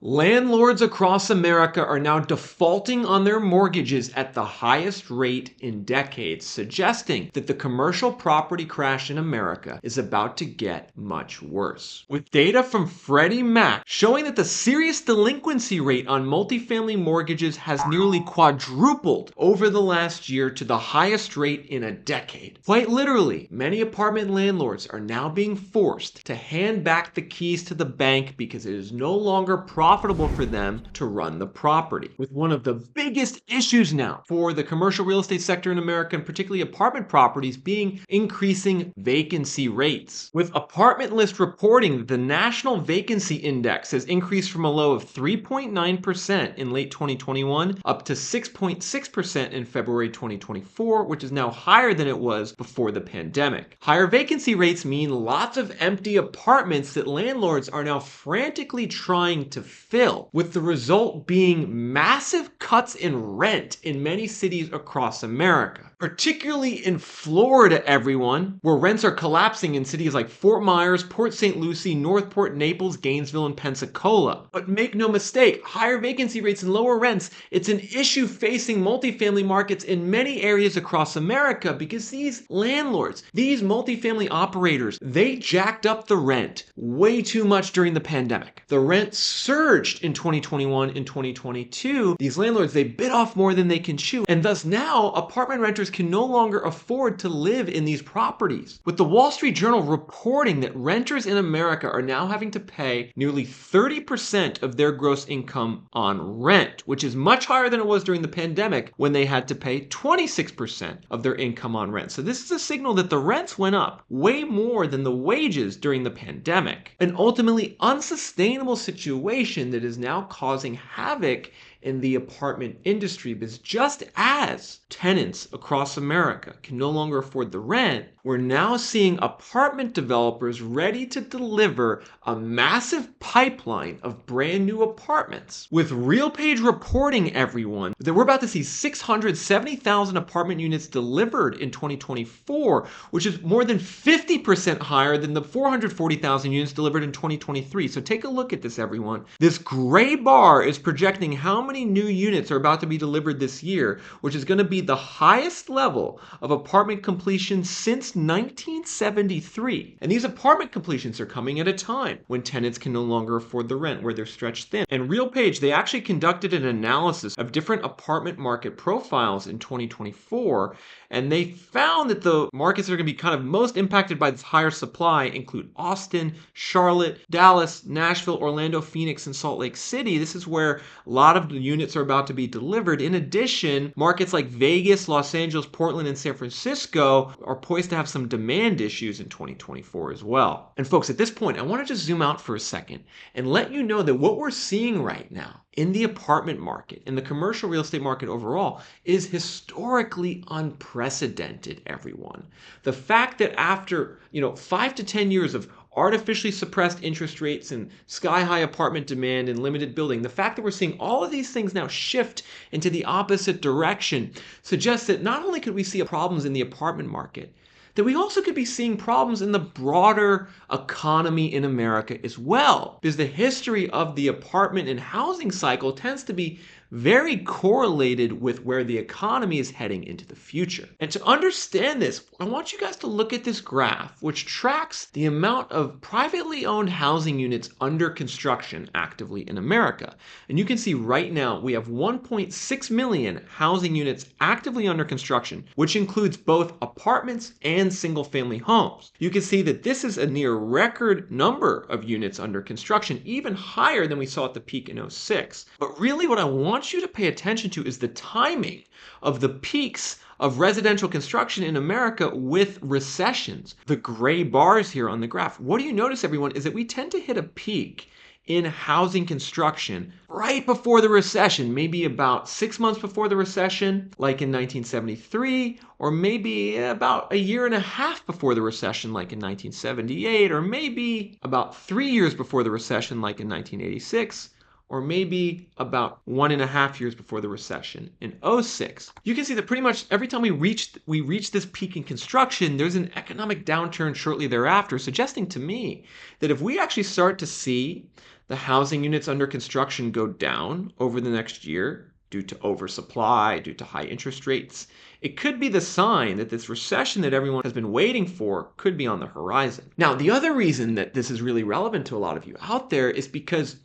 Landlords across America are now defaulting on their mortgages at the highest rate in decades, suggesting that the commercial property crash in America is about to get much worse. With data from Freddie Mac showing that the serious delinquency rate on multifamily mortgages has nearly quadrupled over the last year to the highest rate in a decade. Quite literally, many apartment landlords are now being forced to hand back the keys to the bank because it is no longer profitable for them to run the property. With one of the biggest issues now for the commercial real estate sector in America, and particularly apartment properties, being increasing vacancy rates. With Apartment List reporting that the national vacancy index has increased from a low of 3.9% in late 2021 up to 6.6% in February 2024, which is now higher than it was before the pandemic. Higher vacancy rates mean lots of empty apartments that landlords are now frantically trying to fill, with the result being massive cuts in rent in many cities across America. Particularly in Florida, everyone, where rents are collapsing in cities like Fort Myers, Port St. Lucie, Northport, Naples, Gainesville, and Pensacola. But make no mistake, higher vacancy rates and lower rents, it's an issue facing multifamily markets in many areas across America because these landlords, these multifamily operators, they jacked up the rent way too much during the pandemic. The rent surged in 2021 and 2022. These landlords, they bit off more than they can chew, and thus now apartment renters can no longer afford to live in these properties. With the Wall Street Journal reporting that renters in America are now having to pay nearly 30% of their gross income on rent, which is much higher than it was during the pandemic when they had to pay 26% of their income on rent. So this is a signal that the rents went up way more than the wages during the pandemic. An ultimately unsustainable situation that is now causing havoc in the apartment industry, because just as tenants across America can no longer afford the rent, we're now seeing apartment developers ready to deliver a massive pipeline of brand new apartments. With RealPage reporting, everyone, that we're about to see 670,000 apartment units delivered in 2024, which is more than 50% higher than the 440,000 units delivered in 2023. So take a look at this, everyone. This gray bar is projecting how many new units are about to be delivered this year, which is going to be the highest level of apartment completion since 1973. And these apartment completions are coming at a time when tenants can no longer afford the rent, where they're stretched thin. And RealPage, they actually conducted an analysis of different apartment market profiles in 2024, and they found that the markets that are going to be kind of most impacted by this higher supply include Austin, Charlotte, Dallas, Nashville, Orlando, Phoenix, and Salt Lake City. This is where a lot of the units are about to be delivered. In addition, markets like Vegas, Los Angeles, Portland, and San Francisco are poised to have some demand issues in 2024 as well. And folks, at this point, I want to just zoom out for a second and let you know that what we're seeing right now in the apartment market, in the commercial real estate market overall, is historically unprecedented, everyone. The fact that after, 5 to 10 years of artificially suppressed interest rates and sky-high apartment demand and limited building, the fact that we're seeing all of these things now shift into the opposite direction suggests that not only could we see problems in the apartment market, that we also could be seeing problems in the broader economy in America as well. Because the history of the apartment and housing cycle tends to be very correlated with where the economy is heading into the future. And to understand this, I want you guys to look at this graph, which tracks the amount of privately owned housing units under construction actively in America. And you can see right now we have 1.6 million housing units actively under construction, which includes both apartments and single-family homes. You can see that this is a near record number of units under construction, even higher than we saw at the peak in 06. But really what I want you to pay attention to is the timing of the peaks of residential construction in America with recessions. The gray bars here on the graph. What do you notice, everyone, is that we tend to hit a peak in housing construction right before the recession, maybe about 6 months before the recession, like in 1973, or maybe about a year and a half before the recession, like in 1978, or maybe about 3 years before the recession, like in 1986, or maybe about 1.5 years before the recession in '06. You can see that pretty much every time we reach this peak in construction, there's an economic downturn shortly thereafter, suggesting to me that if we actually start to see the housing units under construction go down over the next year due to oversupply, due to high interest rates, it could be the sign that this recession that everyone has been waiting for could be on the horizon. Now, the other reason that this is really relevant to a lot of you out there is because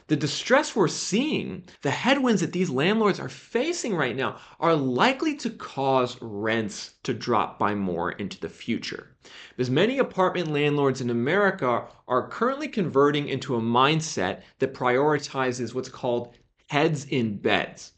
the distress we're seeing, the headwinds that these landlords are facing right now, are likely to cause rents to drop by more into the future. Because many apartment landlords in America are currently converting into a mindset that prioritizes what's called heads in beds.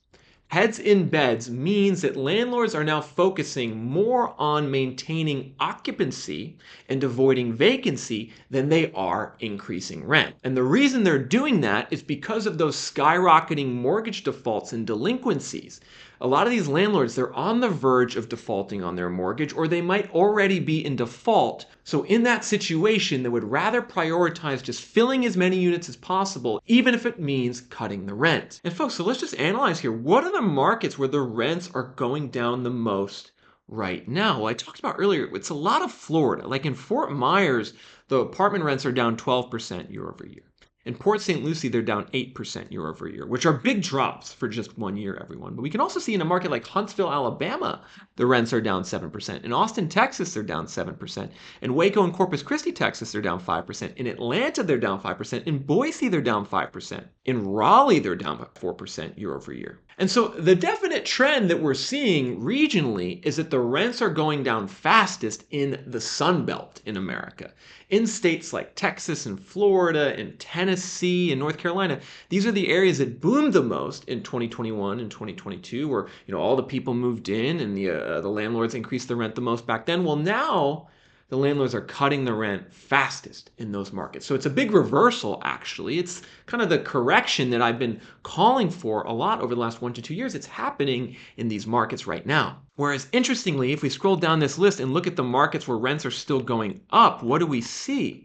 Heads in beds means that landlords are now focusing more on maintaining occupancy and avoiding vacancy than they are increasing rent. And the reason they're doing that is because of those skyrocketing mortgage defaults and delinquencies. A lot of these landlords, they're on the verge of defaulting on their mortgage, or they might already be in default. So in that situation, they would rather prioritize just filling as many units as possible, even if it means cutting the rent. And folks, so let's just analyze here. What are the markets where the rents are going down the most right now? Well, I talked about earlier, it's a lot of Florida. Like in Fort Myers, the apartment rents are down 12% year over year. In Port St. Lucie, they're down 8% year over year, which are big drops for just 1 year, everyone. But we can also see in a market like Huntsville, Alabama, the rents are down 7%. In Austin, Texas, they're down 7%. In Waco and Corpus Christi, Texas, they're down 5%. In Atlanta, they're down 5%. In Boise, they're down 5%. In Raleigh, they're down 4% year over year. And so the definite trend that we're seeing regionally is that the rents are going down fastest in the Sun Belt in America. In states like Texas and Florida and Tennessee and North Carolina, these are the areas that boomed the most in 2021 and 2022, where all the people moved in and the landlords increased the rent the most back then. Well, now the landlords are cutting the rent fastest in those markets. So it's a big reversal, actually. It's kind of the correction that I've been calling for a lot over the last 1 to 2 years. It's happening in these markets right now. Whereas, interestingly, if we scroll down this list and look at the markets where rents are still going up, what do we see?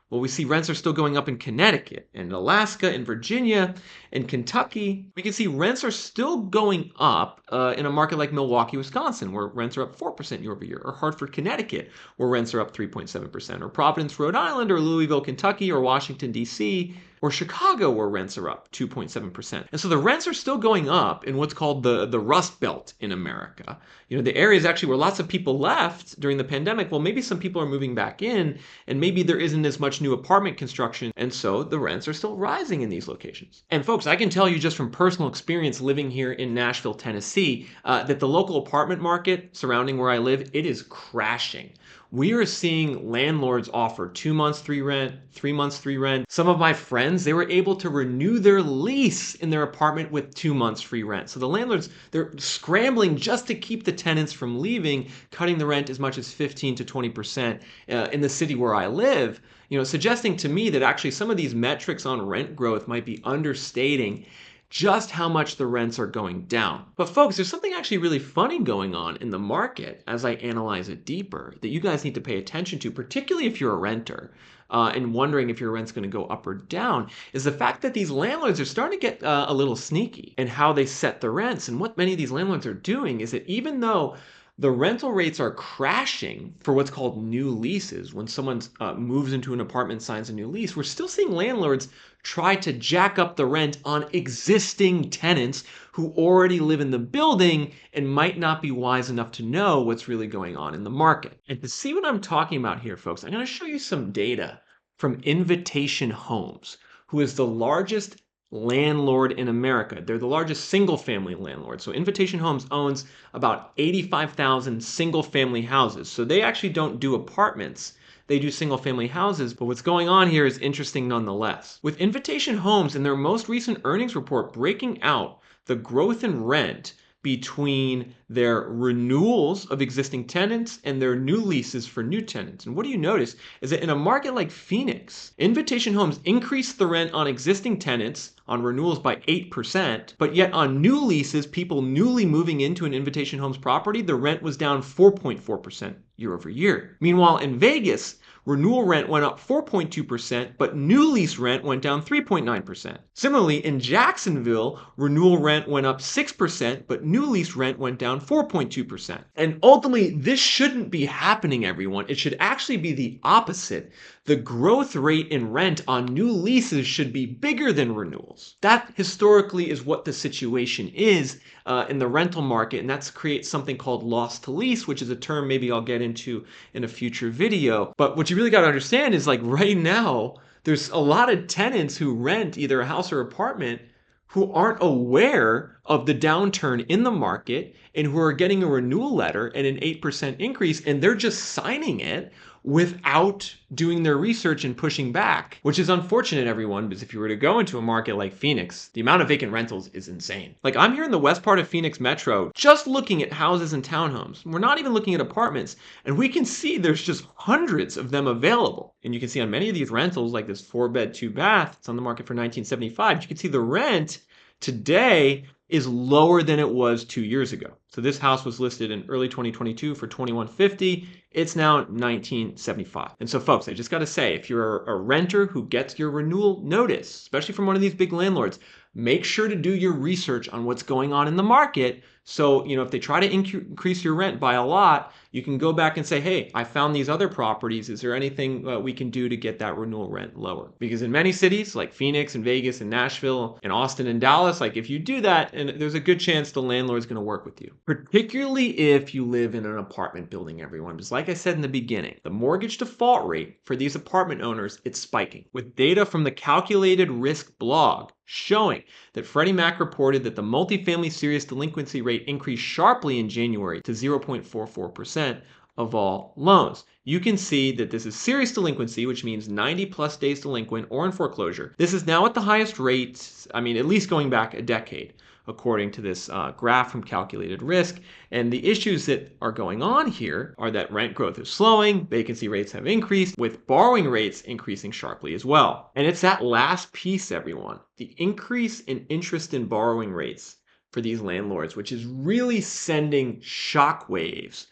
Well, we see rents are still going up in Connecticut and Alaska and Virginia and Kentucky. We can see rents are still going up in a market like Milwaukee, Wisconsin, where rents are up 4% year over year, or Hartford, Connecticut, where rents are up 3.7%, or Providence, Rhode Island, or Louisville, Kentucky, or Washington, D.C., or Chicago, where rents are up 2.7%. And so the rents are still going up in what's called the Rust Belt in America. The areas actually where lots of people left during the pandemic. Well, maybe some people are moving back in, and maybe there isn't as much new apartment construction, and so the rents are still rising in these locations. And folks, I can tell you just from personal experience living here in Nashville, Tennessee, that the local apartment market surrounding where I live, it is crashing. We are seeing landlords offer 2 months free rent, 3 months free rent. Some of my friends, they were able to renew their lease in their apartment with 2 months free rent. So the landlords, they're scrambling just to keep the tenants from leaving, cutting the rent as much as 15 to 20% in the city where I live, suggesting to me that actually some of these metrics on rent growth might be understating just how much the rents are going down. But folks, there's something actually really funny going on in the market as I analyze it deeper that you guys need to pay attention to, particularly if you're a renter and wondering if your rent's going to go up or down, is the fact that these landlords are starting to get a little sneaky in how they set the rents. And what many of these landlords are doing is that even though the rental rates are crashing for what's called new leases, when someone moves into an apartment, signs a new lease, we're still seeing landlords try to jack up the rent on existing tenants who already live in the building and might not be wise enough to know what's really going on in the market. And to see what I'm talking about here, folks, I'm going to show you some data from Invitation Homes, who is the largest landlord in America. They're the largest single-family landlord. So Invitation Homes owns about 85,000 single-family houses. So they actually don't do apartments. They do single-family houses, but what's going on here is interesting nonetheless. With Invitation Homes in their most recent earnings report breaking out the growth in rent between their renewals of existing tenants and their new leases for new tenants. And what do you notice is that in a market like Phoenix, Invitation Homes increased the rent on existing tenants on renewals by 8%, but yet on new leases, people newly moving into an Invitation Homes property, the rent was down 4.4% year over year. Meanwhile, in Vegas, renewal rent went up 4.2%, but new lease rent went down 3.9%. Similarly, in Jacksonville, renewal rent went up 6%, but new lease rent went down 4.2%. And ultimately, this shouldn't be happening, everyone. It should actually be the opposite. The growth rate in rent on new leases should be bigger than renewals. That historically is what the situation is in the rental market, and that creates something called loss to lease, which is a term maybe I'll get into in a future video. But what you really got to understand is, like, right now, there's a lot of tenants who rent either a house or apartment who aren't aware of the downturn in the market and who are getting a renewal letter and an 8% increase, and they're just signing it without doing their research and pushing back, which is unfortunate, everyone, because if you were to go into a market like Phoenix, the amount of vacant rentals is insane. Like, I'm here in the west part of Phoenix Metro, just looking at houses and townhomes. We're not even looking at apartments, and we can see there's just hundreds of them available. And you can see on many of these rentals, like this 4-bed, 2-bath, it's on the market for $1975. You can see the rent today is lower than it was 2 years ago. So this house was listed in early 2022 for $2150. It's now $1975. And so, folks, I just got to say, if you're a renter who gets your renewal notice, especially from one of these big landlords, make sure to do your research on what's going on in the market. So, if they try to increase your rent by a lot, you can go back and say, hey, I found these other properties. Is there anything we can do to get that renewal rent lower? Because in many cities like Phoenix and Vegas and Nashville and Austin and Dallas, like, if you do that, and there's a good chance the landlord's going to work with you, particularly if you live in an apartment building, everyone. Because like I said in the beginning, the mortgage default rate for these apartment owners, it's spiking. With data from the Calculated Risk blog showing that Freddie Mac reported that the multifamily serious delinquency rate increased sharply in January to 0.44% of all loans. You can see that this is serious delinquency, which means 90 plus days delinquent or in foreclosure. This is now at the highest rate, at least going back a decade, according to this graph from Calculated Risk. And the issues that are going on here are that rent growth is slowing, vacancy rates have increased, with borrowing rates increasing sharply as well. And it's that last piece, everyone, the increase in interest in borrowing rates for these landlords, which is really sending shockwaves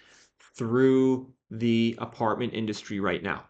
through the apartment industry right now.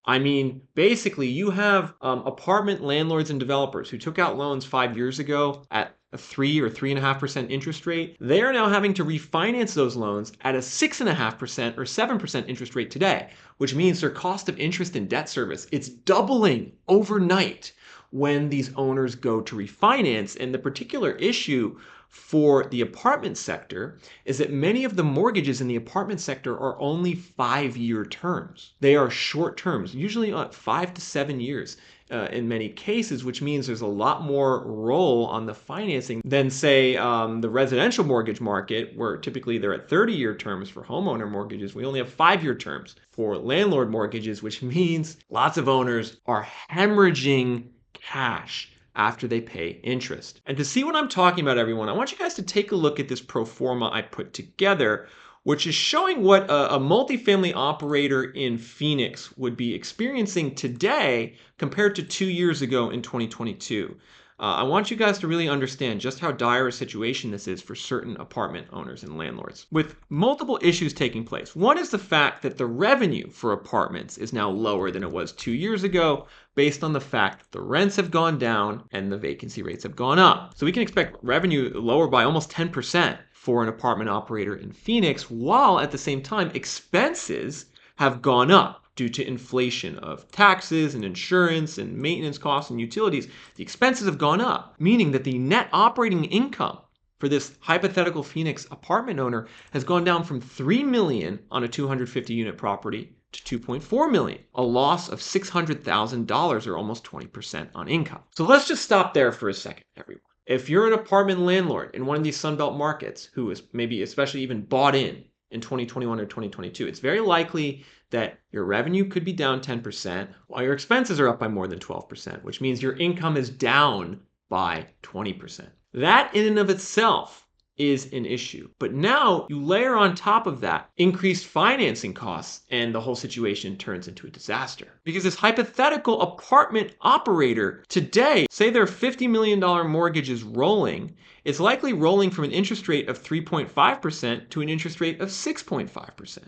Basically, you have apartment landlords and developers who took out loans 5 years ago at a 3 or 3.5% interest rate. They are now having to refinance those loans at a 6.5% or 7% interest rate today, which means their cost of interest and debt service, it's doubling overnight when these owners go to refinance. And the particular issue for the apartment sector is that many of the mortgages in the apartment sector are only 5-year terms. They are short terms, usually 5 to 7 years in many cases, which means there's a lot more roll on the financing than, say, the residential mortgage market, where typically they're at 30-year terms for homeowner mortgages. We only have 5-year terms for landlord mortgages, which means lots of owners are hemorrhaging cash after they pay interest. And to see what I'm talking about, everyone, I want you guys to take a look at this pro forma I put together, which is showing what a multifamily operator in Phoenix would be experiencing today compared to 2 years ago in 2022. I want you guys to really understand just how dire a situation this is for certain apartment owners and landlords, with multiple issues taking place. One is the fact that the revenue for apartments is now lower than it was 2 years ago, based on the fact that the rents have gone down and the vacancy rates have gone up. So we can expect revenue lower by almost 10% for an apartment operator in Phoenix, while at the same time expenses have gone up due to inflation of taxes and insurance and maintenance costs and utilities. The expenses have gone up, meaning that the net operating income for this hypothetical Phoenix apartment owner has gone down from $3 million on a 250 unit property to $2.4 million, a loss of $600,000 or almost 20% on income. So let's just stop there for a second, everyone. If you're an apartment landlord in one of these Sunbelt markets who is maybe especially even bought in 2021 or 2022, it's very likely that your revenue could be down 10% while your expenses are up by more than 12%, which means your income is down by 20%. That in and of itself is an issue. But now you layer on top of that increased financing costs, and the whole situation turns into a disaster. Because this hypothetical apartment operator today, say their $50 million mortgage is rolling, it's likely rolling from an interest rate of 3.5% to an interest rate of 6.5%,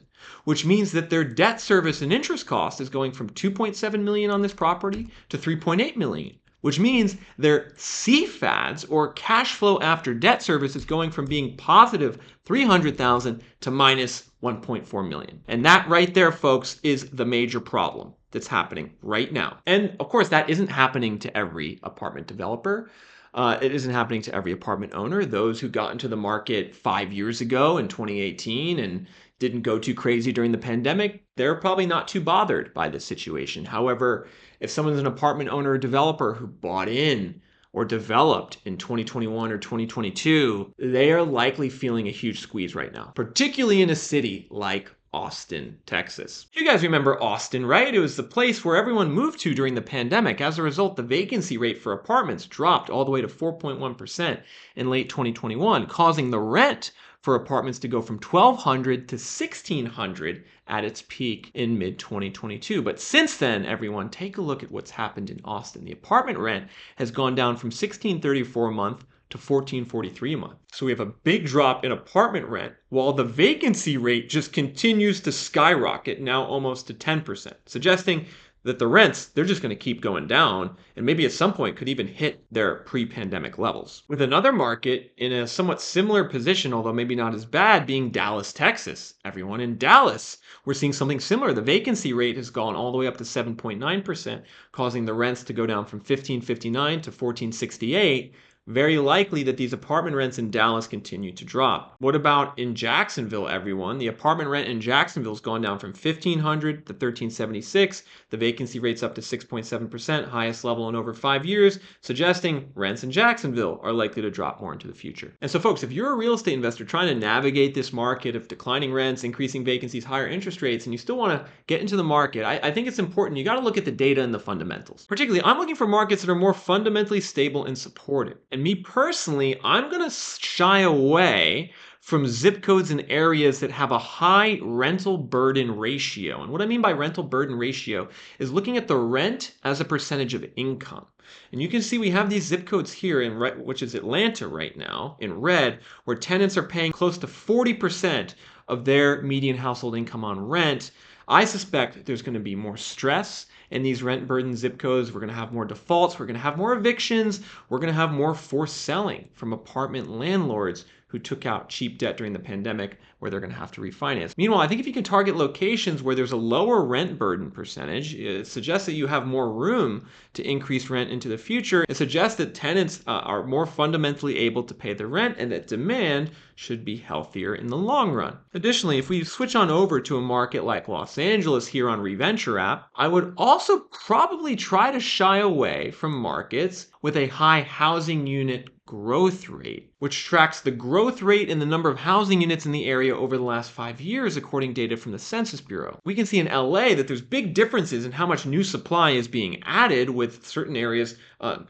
which means that their debt service and interest cost is going from $2.7 million on this property to $3.8 million. Which means their CFADs, or cash flow after debt service, is going from being positive $300,000 to minus $1.4 million. And that right there, folks, is the major problem that's happening right now. And of course, that isn't happening to every apartment developer. It isn't happening to every apartment owner. Those who got into the market 5 years ago in 2018 and didn't go too crazy during the pandemic, they're probably not too bothered by this situation. However, if someone's an apartment owner or developer who bought in or developed in 2021 or 2022, they are likely feeling a huge squeeze right now, particularly in a city like Austin, Texas. You guys remember Austin, right? It was the place where everyone moved to during the pandemic. As a result, the vacancy rate for apartments dropped all the way to 4.1% in late 2021, causing the rent for apartments to go from $1,200 to $1,600 at its peak in mid-2022. But since then, everyone, take a look at what's happened in Austin. The apartment rent has gone down from $1,634 a month to $1,443 a month. So we have a big drop in apartment rent, while the vacancy rate just continues to skyrocket, now almost to 10%, suggesting that the rents, they're just going to keep going down, and maybe at some point could even hit their pre-pandemic levels. With another market in a somewhat similar position, although maybe not as bad, being Dallas, Texas. Everyone in Dallas, we're seeing something similar. The vacancy rate has gone all the way up to 7.9%, causing the rents to go down from $1,559 to $1,468. Very likely that these apartment rents in Dallas continue to drop. What about in Jacksonville, everyone? The apartment rent in Jacksonville has gone down from $1,500 to $1,376. The vacancy rate's up to 6.7%, highest level in over 5 years, suggesting rents in Jacksonville are likely to drop more into the future. And so, folks, if you're a real estate investor trying to navigate this market of declining rents, increasing vacancies, higher interest rates, and you still want to get into the market, I think it's important. You got to look at the data and the fundamentals. Particularly, I'm looking for markets that are more fundamentally stable and supported. And me personally, I'm going to shy away from zip codes and areas that have a high rental burden ratio. And what I mean by rental burden ratio is looking at the rent as a percentage of income. And you can see we have these zip codes here, which is Atlanta right now, in red, where tenants are paying close to 40% of their median household income on rent. I suspect there's going to be more stress in these rent burden zip codes. We're going to have more defaults. We're going to have more evictions. We're going to have more forced selling from apartment landlords who took out cheap debt during the pandemic, where they're going to have to refinance. Meanwhile, I think if you can target locations where there's a lower rent burden percentage, it suggests that you have more room to increase rent into the future. It suggests that tenants are more fundamentally able to pay the rent, and that demand should be healthier in the long run. Additionally, if we switch on over to a market like Los Angeles here on Reventure app, I would also probably try to shy away from markets with a high housing unit growth rate, which tracks the growth rate in the number of housing units in the area over the last 5 years, according to data from the Census Bureau. We can see in LA that there's big differences in how much new supply is being added, with certain areas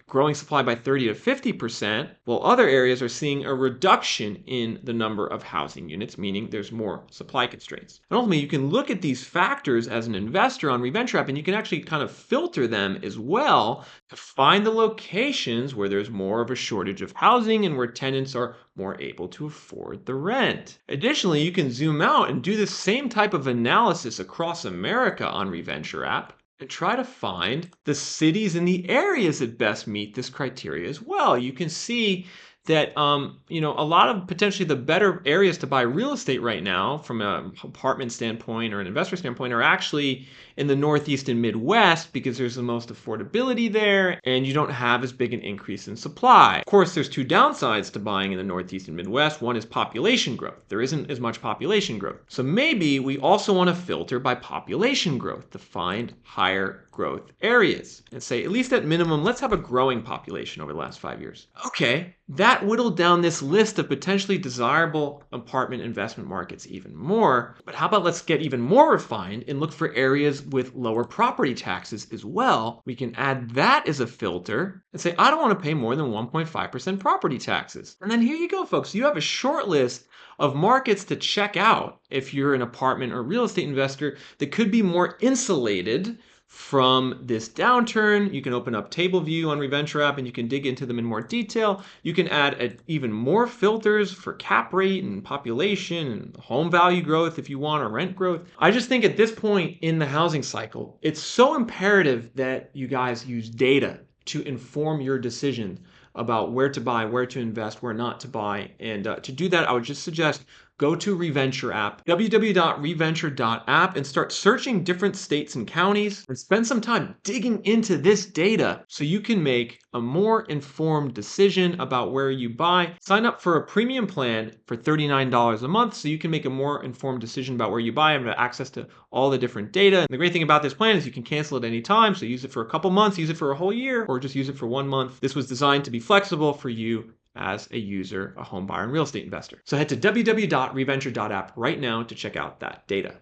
growing supply by 30 to 50%, while other areas are seeing a reduction in the number of housing units, meaning there's more supply constraints. And ultimately, you can look at these factors as an investor on Reventure app, and you can actually kind of filter them as well to find the locations where there's more of a shortage of housing and where tenants are more able to afford the rent. Additionally, you can zoom out and do the same type of analysis across America on Reventure app and try to find the cities and the areas that best meet this criteria as well. You can see that a lot of potentially the better areas to buy real estate right now from an apartment standpoint or an investor standpoint are actually in the Northeast and Midwest, because there's the most affordability there and you don't have as big an increase in supply. Of course, there's two downsides to buying in the Northeast and Midwest. One is population growth. There isn't as much population growth. So maybe we also want to filter by population growth to find higher growth areas and say, at least at minimum, let's have a growing population over the last 5 years. Okay, that whittled down this list of potentially desirable apartment investment markets even more. But how about let's get even more refined and look for areas areas with lower property taxes as well. We can add that as a filter and say, I don't want to pay more than 1.5% property taxes. And then here you go, folks. You have a short list of markets to check out if you're an apartment or real estate investor that could be more insulated from this downturn. You can open up Table View on Reventure app and you can dig into them in more detail. You can add even more filters for cap rate and population and home value growth if you want, or rent growth. I just think at this point in the housing cycle, it's so imperative that you guys use data to inform your decision about where to buy, where to invest, where not to buy. And to do that, I would just suggest go to Reventure app, www.reventure.app, and start searching different states and counties and spend some time digging into this data so you can make a more informed decision about where you buy. Sign up for a premium plan for $39 a month so you can make a more informed decision about where you buy and have access to all the different data. And the great thing about this plan is you can cancel at any time. So use it for a couple months, use it for a whole year, or just use it for 1 month. This was designed to be flexible for you as a user, a home buyer, and real estate investor. So head to www.reventure.app right now to check out that data.